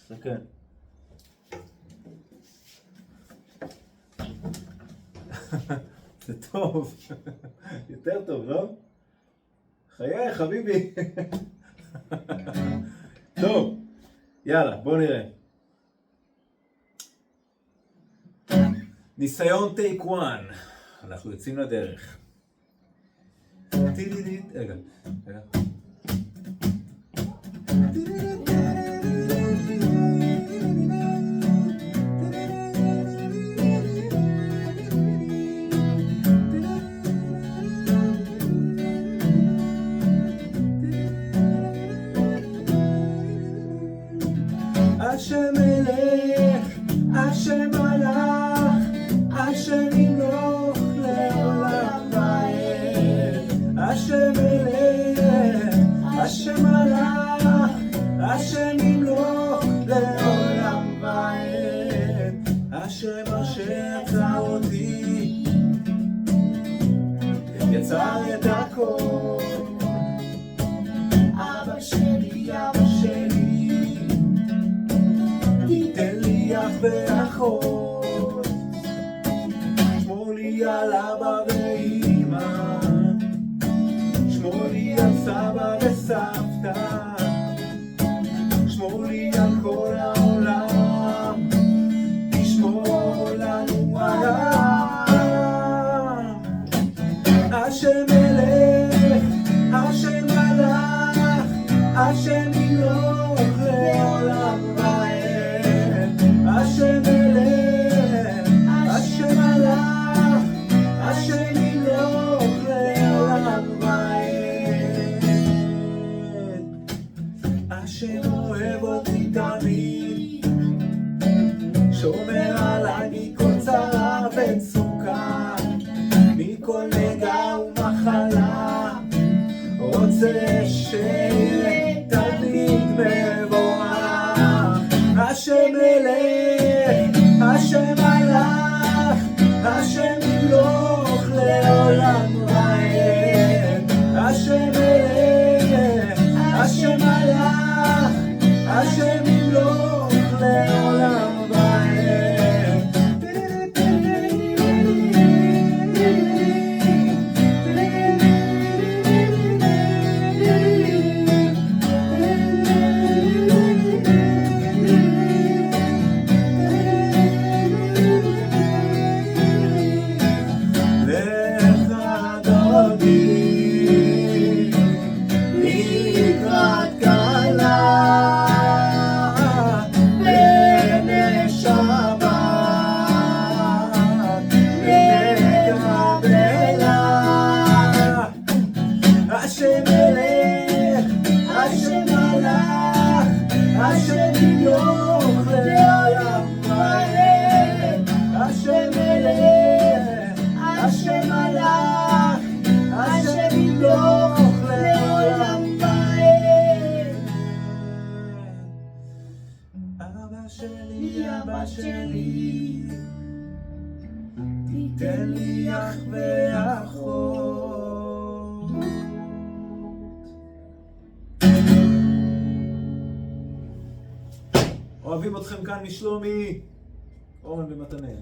תסתכל. זה טוב. יותר טוב, לא? חיי, חביבי. טוב, יאללה, בוא נראה. ניסיון טייק 1. אנחנו יוצאים לדרך. רגע. השם מלך, השם מלך, השם ימלוך לעולם ועד. השם מלך, השם מלך, השם ימלוך לעולם ועד. השם אשר יצר אותי, יצר את הכל. אבא שלי, אבא שלי, תיתן לי אח ואחות, שמור לי על אבא ואמא, שמור לי על סבא וסבתא, שמור לי על כל העולם, תשמור לנו עליו. השם מלך, השם מלך, השם ימלוך לעולם ועד. השם מלך, השם מלך, השם ימלוך לעולם ועד. השם אוהב אותי תמיד, שומר עליי מכל צרה וצוקה, מכל נגע ומחלה, רוצה שיהיה תמיד מבורך. השם מלך, השם מלך, השם ימלוך לעולם ועד. השם מלך, השם מלך, השם ימלוך לעולם ועד. השם מלך, השם מלך, השם ימלוך לעולם ועד. השם מלך, השם מלך, השם ימלוך לעולם ועד. אבא שלי, אבא שלי, תיתן לי אח ואחות. אוהבים אתכם כאן משלומי, אורן ומתנאל.